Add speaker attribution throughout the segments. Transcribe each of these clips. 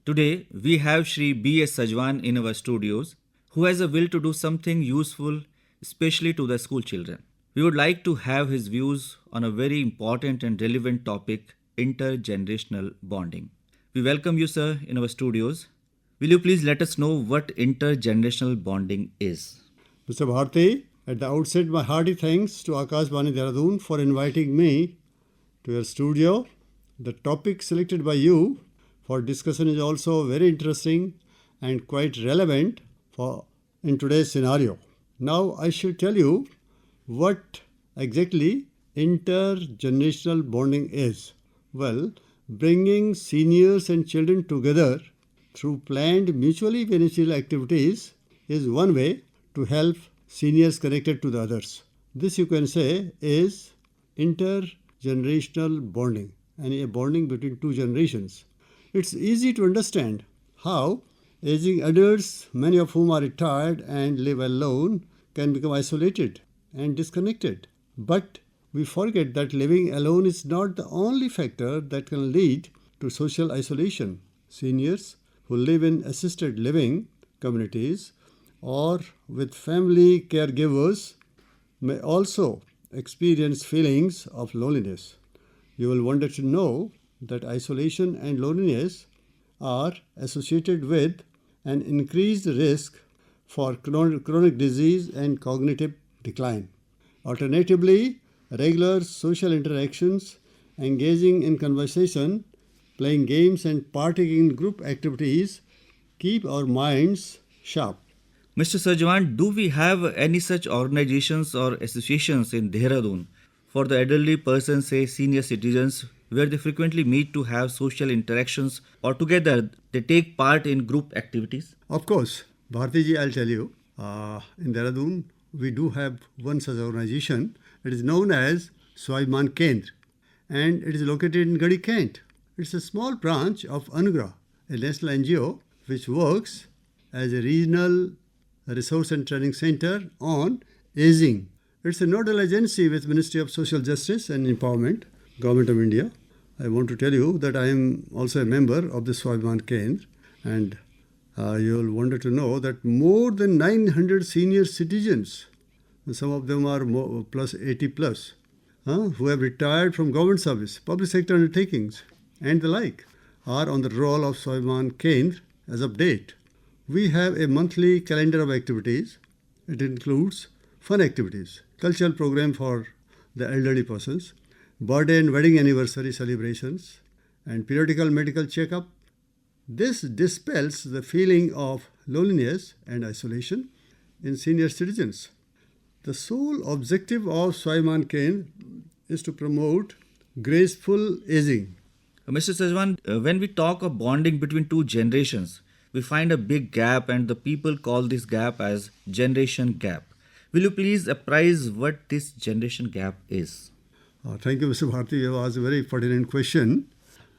Speaker 1: Today, we have Shri B.S. Sajwan in our studios, who has a will to do something useful, especially to the school children. We would like to have his views on a very important and relevant topic, intergenerational bonding. We welcome you, sir, in our studios. Will you please let us know what intergenerational bonding is?
Speaker 2: Mr. Bharti, at the outset, my hearty thanks to Akashvani Dehradun for inviting me to your studio. The topic selected by you for discussion is also very interesting and quite relevant in today's scenario. Now, I should tell you what exactly intergenerational bonding is. Well, bringing seniors and children together through planned mutually beneficial activities is one way to help seniors connected to the others. This, you can say, is intergenerational bonding, and a bonding between two generations. It's easy to understand how aging adults, many of whom are retired and live alone, can become isolated and disconnected. But we forget that living alone is not the only factor that can lead to social isolation. Seniors who live in assisted living communities or with family caregivers may also experience feelings of loneliness. You will wonder to know that isolation and loneliness are associated with an increased risk for chronic disease and cognitive decline. Alternatively, regular social interactions, engaging in conversation, playing games and partaking in group activities keep our minds sharp.
Speaker 1: Mr. Sajwan, do we have any such organizations or associations in Dehradun for the elderly persons, say senior citizens, where they frequently meet to have social interactions or together they take part in group activities?
Speaker 2: Of course, Bharti Ji, I'll tell you, in Dehradun, we do have one such organization. It is known as SAJWAN Kendra, and it is located in Gadi, Kent. It's a small branch of Anugrah, a national NGO which works as a regional resource and training center on aging. It's a nodal agency with Ministry of Social Justice and Empowerment, Government of India. I want to tell you that I am also a member of the SAJWAN Kendra, and you'll wonder to know that more than 900 senior citizens, some of them are plus 80 plus, who have retired from government service, public sector undertakings, and the like, are on the roll of SAJWAN Kendra as of date. We have a monthly calendar of activities. It includes fun activities, cultural program for the elderly persons, birthday and wedding anniversary celebrations, and periodical medical checkup. This dispels the feeling of loneliness and isolation in senior citizens. The sole objective of SAJWAN Kendra is to promote graceful aging.
Speaker 1: Mr. Sajwan, when we talk of bonding between two generations, we find a big gap and the people call this gap as generation gap. Will you please apprise what this generation gap is?
Speaker 2: Thank you, Mr. Bharti. You have asked a very pertinent question.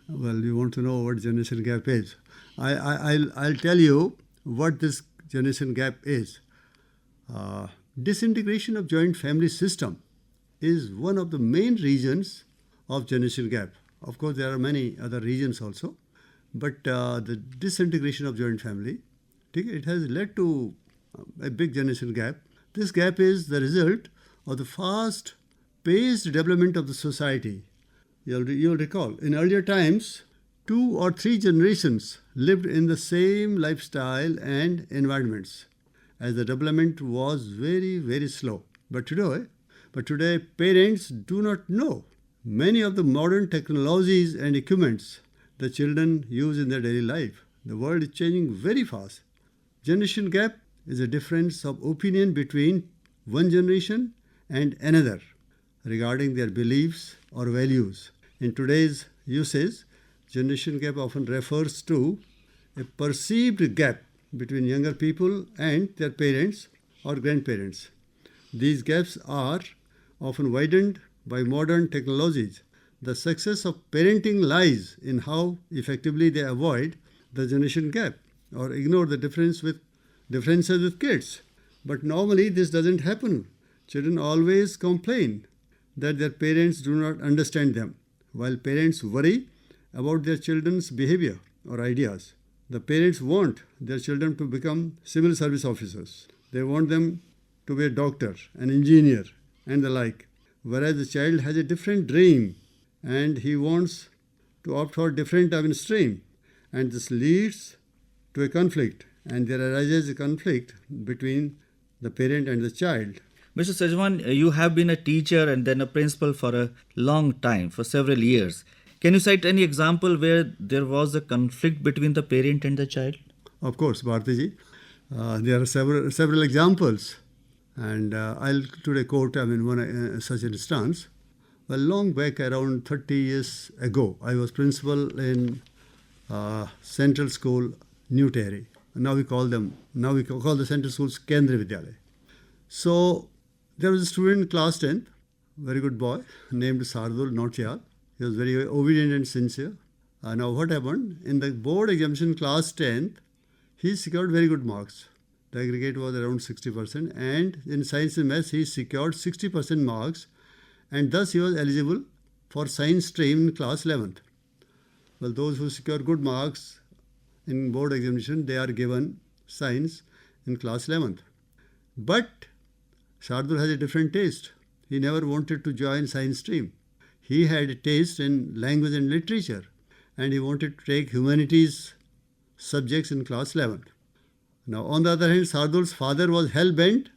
Speaker 2: Well, you want to know what generation gap is. I'll tell you what this generation gap is. Disintegration of joint family system is one of the main reasons of generation gap. Of course, there are many other reasons also. But the disintegration of joint family, it has led to a big generation gap. This gap is the result of the fast-paced development of the society. You'll recall, in earlier times, 2 or 3 generations lived in the same lifestyle and environments, as the development was very, very slow. But today, parents do not know many of the modern technologies and equipments the children use in their daily life. The world is changing very fast. Generation gap is a difference of opinion between one generation and another regarding their beliefs or values. In today's usage, generation gap often refers to a perceived gap between younger people and their parents or grandparents. These gaps are often widened by modern technologies. The success of parenting lies in how effectively they avoid the generation gap or ignore the differences with kids. But normally this doesn't happen. Children always complain that their parents do not understand them, while parents worry about their children's behavior or ideas. The parents want their children to become civil service officers. They want them to be a doctor, an engineer, and the like. Whereas the child has a different dream and he wants to opt for a different stream. And this leads to a conflict. And there arises a conflict between the parent and the child.
Speaker 1: Mr. Sajwan, you have been a teacher and then a principal for a long time, for several years. Can you cite any example where there was a conflict between the parent and the child?
Speaker 2: Of course, Bharti Ji. There are several examples. And I'll today quote one such instance. Well, long back, around 30 years ago, I was principal in Central School, New Terry. Now we call the central schools Kendriya Vidyalaya. So there was a student in class 10th, very good boy, named Sardul Nautiyal. He was very obedient and sincere. Now what happened? In the board examination class 10th, he secured very good marks. The aggregate was around 60%, and in science and maths he secured 60% marks, and thus he was eligible for science stream in class 11th. Well, those who secure good marks in board examination, they are given science in class 11th. But Shardul has a different taste. He never wanted to join science stream. He had a taste in language and literature, and he wanted to take humanities subjects in class 11th. Now, on the other hand, Shardul's father was hell-bent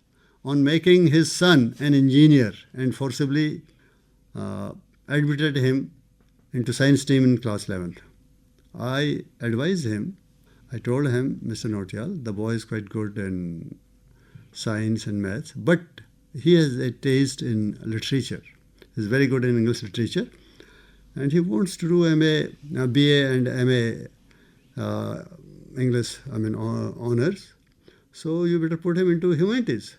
Speaker 2: on making his son an engineer and forcibly admitted him into science stream in class 11th. I advised him. I told him, Mr. Nautiyal, the boy is quite good in science and maths, but he has a taste in literature. He's very good in English literature, and he wants to do BA and MA English, honors. So you better put him into humanities.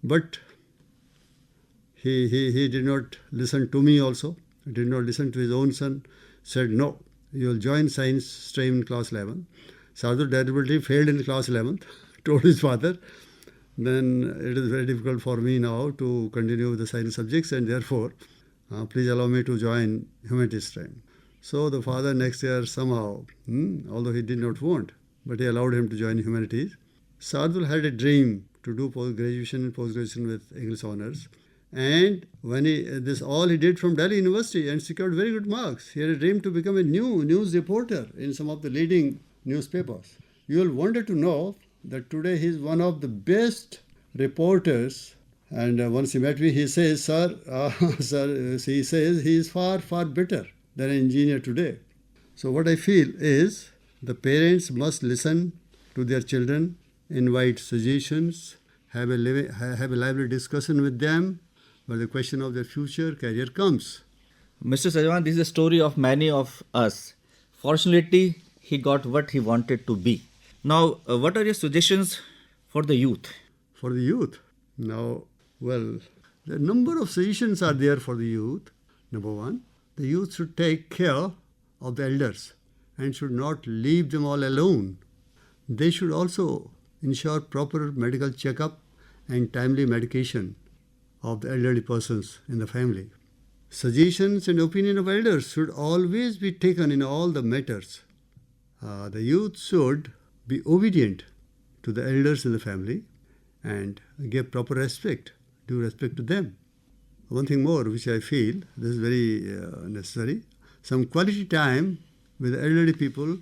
Speaker 2: But he did not listen to me also. He did not listen to his own son. Said, no, you will join science stream in class 11. Sardul deliberately failed in class 11th. Told his father, then it is very difficult for me now to continue with the science subjects, and therefore, please allow me to join humanities stream. So the father next year somehow, although he did not want, but he allowed him to join humanities. Sardul had a dream to do graduation and post-graduation with English honors. And when he did from Delhi University and secured very good marks. He had a dream to become a news reporter in some of the leading newspapers. You will wonder to know that today he is one of the best reporters. And once he met me, he says, sir, he says he is far, far better than an engineer today. So what I feel is the parents must listen to their children, invite suggestions, have a lively discussion with them where the question of their future career comes.
Speaker 1: Mr. Sajwan, this is a story of many of us. Fortunately, he got what he wanted to be. Now, what are your suggestions for the youth?
Speaker 2: For the youth? Now, well, the number of suggestions are there for the youth. Number one, the youth should take care of the elders and should not leave them all alone. They should also ensure proper medical checkup and timely medication of the elderly persons in the family. Suggestions and opinion of elders should always be taken in all the matters. The youth should be obedient to the elders in the family and give proper respect, due respect to them. One thing more which I feel, this is very necessary, some quality time with the elderly people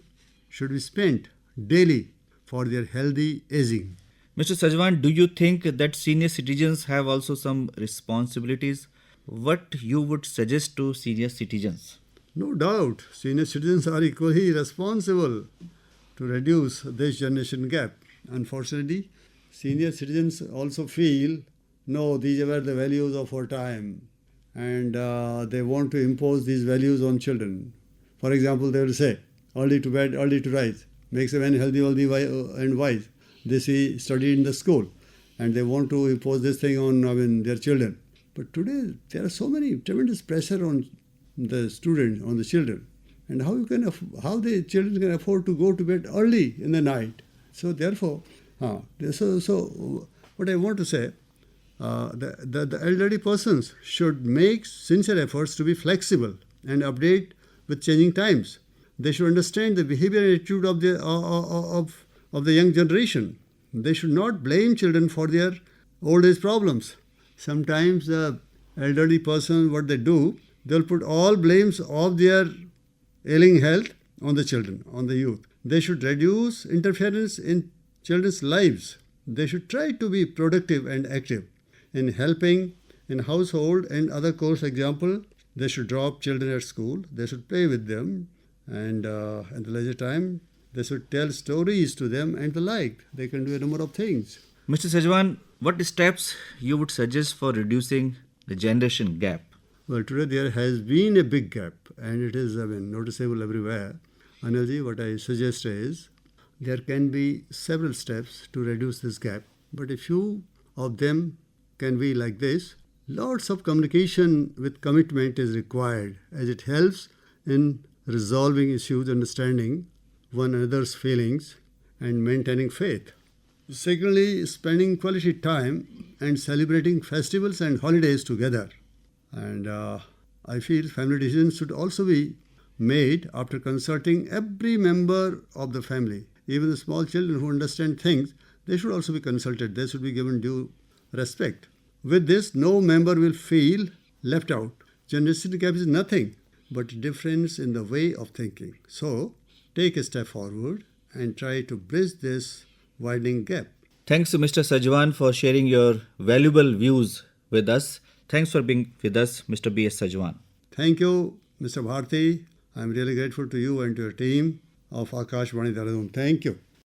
Speaker 2: should be spent daily for their healthy aging.
Speaker 1: Mr. Sajwan, do you think that senior citizens have also some responsibilities? What you would suggest to senior citizens?
Speaker 2: No doubt, senior citizens are equally responsible to reduce this generation gap. Unfortunately, senior citizens also feel, no, these were the values of our time, and they want to impose these values on children. For example, they will say, early to bed, early to rise, makes a man healthy, and wise. This we studied in the school, and they want to impose this thing on their children. But today, there are so many tremendous pressure on the students, on the children, and how the children can afford to go to bed early in the night. So therefore, so what I want to say, the elderly persons should make sincere efforts to be flexible and update with changing times. They should understand the behavior and attitude of the young generation. They should not blame children for their old age problems. Sometimes the elderly person, what they do, they'll put all blames of their ailing health on the children, on the youth. They should reduce interference in children's lives. They should try to be productive and active in helping in household and other chores. Example, they should drop children at school. They should play with them, and at the leisure time, they should tell stories to them and the like. They can do a number of things.
Speaker 1: Mr. Sajwan, what steps you would suggest for reducing the generation gap?
Speaker 2: Well, today there has been a big gap, and it is noticeable everywhere. Anilji, what I suggest is there can be several steps to reduce this gap, but a few of them can be like this. Lots of communication with commitment is required, as it helps in resolving issues, understanding one another's feelings, and maintaining faith. Secondly, spending quality time and celebrating festivals and holidays together. And I feel family decisions should also be made after consulting every member of the family. Even the small children who understand things, they should also be consulted. They should be given due respect. With this, no member will feel left out. Generation gap is nothing but a difference in the way of thinking. So, take a step forward and try to bridge this widening gap.
Speaker 1: Thanks to Mr. Sajwan for sharing your valuable views with us. Thanks for being with us, Mr. B.S. Sajwan.
Speaker 2: Thank you, Mr. Bharti. I'm really grateful to you and to your team of Akashvani Dehradun. Thank you.